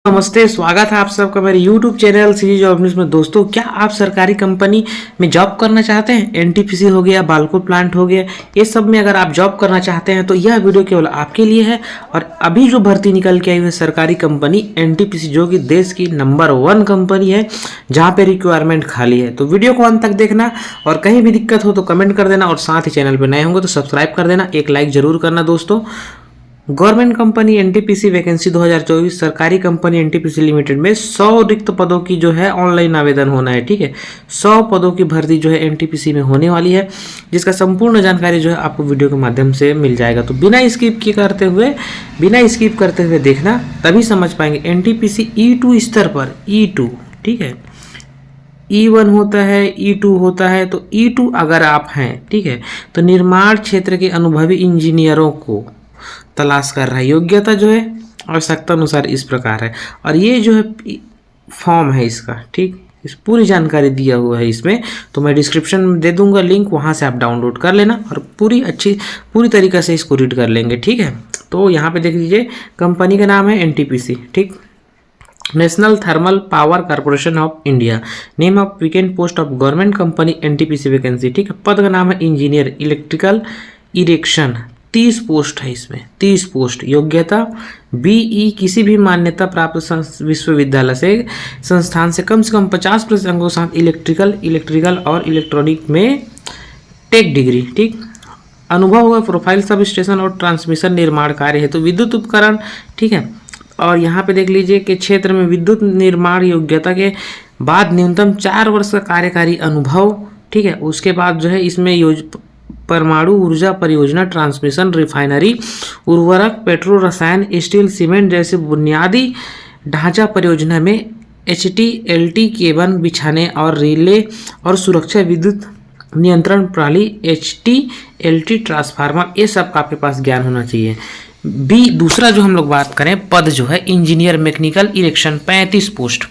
नमस्ते, स्वागत है आप सबका मेरे YouTube channel CG job news में। दोस्तों, क्या आप सरकारी कंपनी में जॉब करना चाहते हैं? एनटीपीसी हो गया, बालको प्लांट हो गया, ये सब में अगर आप जॉब करना चाहते हैं तो यह वीडियो केवल आपके लिए है। और अभी जो भर्ती निकल के आई हुई है सरकारी कंपनी एनटीपीसी, जो कि देश की नंबर 1 कंपनी है जहाँ पे रिक्वायरमेंट खाली है। तो वीडियो को अंत तक देखना और कहीं भी दिक्कत हो तो कमेंट कर देना और साथ ही चैनल पर नए होंगे तो सब्सक्राइब कर देना, एक लाइक जरूर करना। दोस्तों, गवर्नमेंट कंपनी एनटीपीसी वैकेंसी 2024 सरकारी कंपनी एनटीपीसी लिमिटेड में 100 रिक्त पदों की जो है ऑनलाइन आवेदन होना है। ठीक है, 100 पदों की भर्ती जो है एनटीपीसी में होने वाली है, जिसका संपूर्ण जानकारी जो है आपको वीडियो के माध्यम से मिल जाएगा। तो बिना स्किप करते हुए देखना, तभी समझ पाएंगे। एनटीपीसी E2 स्तर पर, E2, ठीक है, E1 होता है, E2 होता है। तो E2 अगर आप हैं, ठीक है, तो निर्माण क्षेत्र के अनुभवी इंजीनियरों को तलाश कर रहा है। योग्यता जो है आवश्यकता अनुसार इस प्रकार है, और ये जो है फॉर्म है इसका, ठीक, इस पूरी जानकारी दिया हुआ है इसमें। तो मैं डिस्क्रिप्शन में दे दूंगा लिंक, वहाँ से आप डाउनलोड कर लेना और पूरी तरीक़े से इसको रीड कर लेंगे। ठीक है, तो यहाँ पे देख लीजिए, कंपनी का नाम है एनटीपीसी, ठीक, national thermal power corporation of India, name of vacant post of government company NTPC vacancy. ठीक है, पद का नाम है इंजीनियर इलेक्ट्रिकल इरेक्शन। 30 पोस्ट है इसमें, 30 पोस्ट। योग्यता बीई किसी भी मान्यता प्राप्त विश्वविद्यालय से संस्थान से कम 50% अंकों के साथ इलेक्ट्रिकल और इलेक्ट्रॉनिक में टेक डिग्री। ठीक, अनुभव हुआ प्रोफाइल सब स्टेशन और ट्रांसमिशन निर्माण कार्य है तो विद्युत उपकरण। ठीक है, और यहाँ पे देख लीजिए कि क्षेत्र में विद्युत निर्माण योग्यता के बाद न्यूनतम 4 वर्ष का कार्यकारी अनुभव। ठीक है, उसके बाद जो है इसमें परमाणु ऊर्जा परियोजना, ट्रांसमिशन, रिफाइनरी, उर्वरक, पेट्रो रसायन, स्टील, सीमेंट जैसे बुनियादी ढांचा परियोजना में HT-LT केबल बिछाने और रिले और सुरक्षा विद्युत नियंत्रण प्रणाली, HT-LT ट्रांसफार्मर, ये सब का आपके पास ज्ञान होना चाहिए। दूसरा जो हम लोग बात करें पद जो है इंजीनियर मैकेनिकल इरेक्शन, 35 पोस्ट।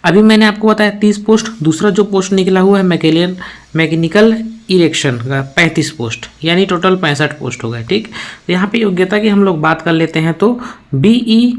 अभी मैंने आपको बताया 30 पोस्ट। दूसरा जो पोस्ट निकला हुआ है मैकेनिकल इरेक्शन का 35 पोस्ट, यानी टोटल 65 पोस्ट हो गए। ठीक, तो यहाँ पे योग्यता की हम लोग बात कर लेते हैं तो बीई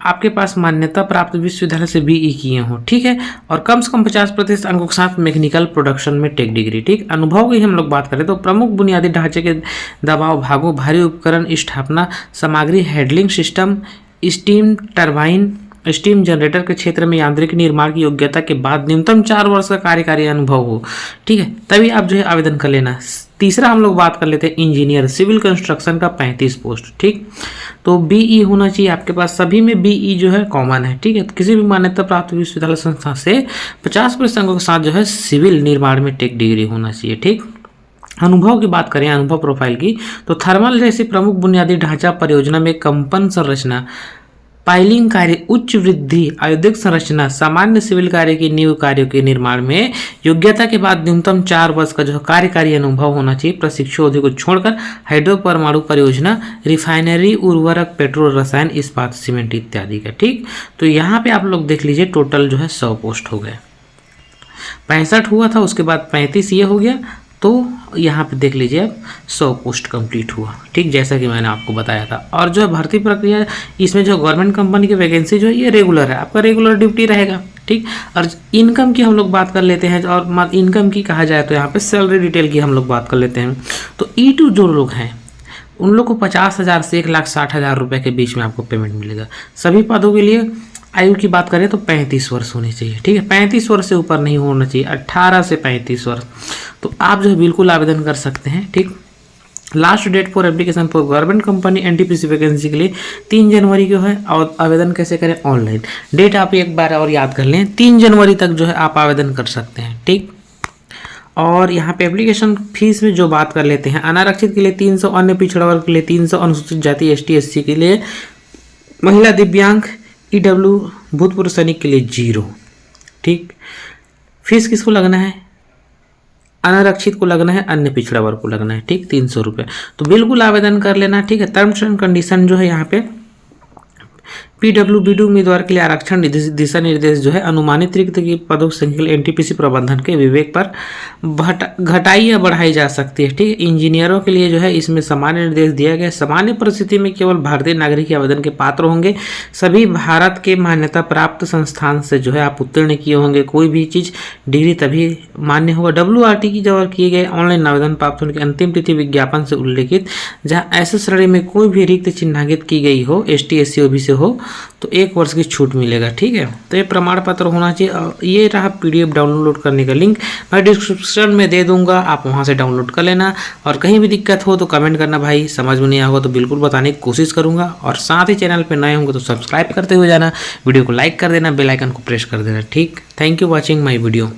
आपके पास मान्यता प्राप्त विश्वविद्यालय से बीई किए हों, ठीक है, और कम से कम 50% अंकों के साथ मैकेनिकल प्रोडक्शन में टेक डिग्री। ठीक, अनुभव की हम लोग बात करें तो प्रमुख बुनियादी ढांचे के दबाव भागों, भारी उपकरण स्थापना सामग्री, handling system, steam turbine, steam generator के क्षेत्र में यांत्रिक निर्माण की योग्यता के बाद न्यूनतम 4 वर्ष का कार्यकारी अनुभव हो। ठीक है, तभी आप जो है आवेदन कर लेना। तीसरा हम लोग बात कर लेते हैं इंजीनियर सिविल कंस्ट्रक्शन का 35 पोस्ट। ठीक, तो बीई होना चाहिए आपके पास, सभी में बीई जो है कॉमन है। ठीक है, तो किसी भी मान्यता प्राप्त विश्वविद्यालय संस्था से 50% अंकों के साथ जो है सिविल निर्माण में टेक डिग्री होना चाहिए। ठीक, अनुभव की बात करें, अनुभव प्रोफाइल की, तो थर्मल जैसी प्रमुख बुनियादी ढांचा परियोजना में कंपन संरचना, पाइलिंग कार्य, उच्च वृद्धि, आयोजिक संरचना, सामान्य सिविल कार्य की नींव कार्यों के निर्माण में योग्यता के बाद न्यूनतम 4 वर्ष का जो कार्यकारी अनुभव होना चाहिए। प्रशिक्षु अवधि को छोड़कर हाइड्रो परमाणु परियोजना, रिफाइनरी, उर्वरक, पेट्रोल, रसायन, इस्पात, सीमेंट इत्यादि का। ठीक, तो यहाँ पे आप लोग देख लीजिए टोटल जो है 100 पोस्ट हो गए। 65 हुआ था, उसके बाद 35 ये हो गया, तो यहाँ पे देख लीजिए अब 100 पोस्ट कंप्लीट हुआ। ठीक, जैसा कि मैंने आपको बताया था। और जो भर्ती प्रक्रिया, इसमें जो गवर्नमेंट कंपनी की वैकेंसी जो है ये रेगुलर है, आपका रेगुलर ड्यूटी रहेगा। ठीक, और इनकम की हम लोग बात कर लेते हैं, और इनकम की कहा जाए तो यहाँ पे सैलरी डिटेल की हम लोग बात कर लेते हैं। तो E2 जो लोग हैं उन लोग को 50,000 से 1,60,000 रुपये के बीच में आपको पेमेंट मिलेगा। सभी पदों के लिए आयु की बात करें तो 35 वर्ष होनी चाहिए। ठीक है, 35 वर्ष से ऊपर नहीं होना चाहिए, 18 से 35 वर्ष। तो आप जो है बिल्कुल आवेदन कर सकते हैं। ठीक, last date for application for government company NTPC vacancy के लिए 3 जनवरी को है। और आवेदन कैसे करें? ऑनलाइन। डेट आप एक बार और याद कर लें, 3 जनवरी तक जो है आप आवेदन कर सकते हैं। ठीक, और यहाँ पे एप्लीकेशन फीस में जो बात कर लेते हैं, अनारक्षित के लिए 300, अन्य पिछड़ा वर्ग के लिए 300, अनुसूचित जाति ST/SC के लिए, महिला, दिव्यांग, EW, भूतपूर्व सैनिक के लिए 0। ठीक, फीस किसको लगना है? अनारक्षित को लगना है, अन्य पिछड़ा वर्ग को लगना है। ठीक, 300 रुपये। तो बिल्कुल आवेदन कर लेना। ठीक है, टर्म्स एंड कंडीशन जो है यहाँ पे पीडब्ल्यूबीडी उम्मीदवार के लिए आरक्षण दिशा निर्देश जो है अनुमानित रिक्त की पदों की संख्या एनटीपीसी प्रबंधन के विवेक पर घटाई या बढ़ाई जा सकती है। ठीक है, इंजीनियरों के लिए जो है इसमें सामान्य निर्देश दिया गया। सामान्य परिस्थिति में केवल भारतीय नागरिक के आवेदन के पात्र होंगे। सभी भारत के मान्यता प्राप्त संस्थान से जो है आप उत्तीर्ण किए होंगे। कोई भी चीज़ डिग्री तभी मान्य होगा। WRT की द्वारा किए गए ऑनलाइन आवेदन प्राप्त होने की अंतिम तिथि विज्ञापन से उल्लेखित, जहाँ ऐसे श्रेणी में कोई भी रिक्त चिन्हांकित की गई हो, ST SC OBC से हो तो 1 वर्ष की छूट मिलेगा। ठीक है, तो ये प्रमाण पत्र होना चाहिए। ये रहा PDF डाउनलोड करने का लिंक, मैं डिस्क्रिप्शन में दे दूंगा, आप वहां से डाउनलोड कर लेना। और कहीं भी दिक्कत हो तो कमेंट करना भाई, समझ में नहीं आएगा तो बिल्कुल बताने की कोशिश करूंगा। और साथ ही चैनल पे नए होंगे तो सब्सक्राइब करते हुए जाना, वीडियो को लाइक कर देना, बेल आइकन को प्रेस कर देना। ठीक, thank you watching my video.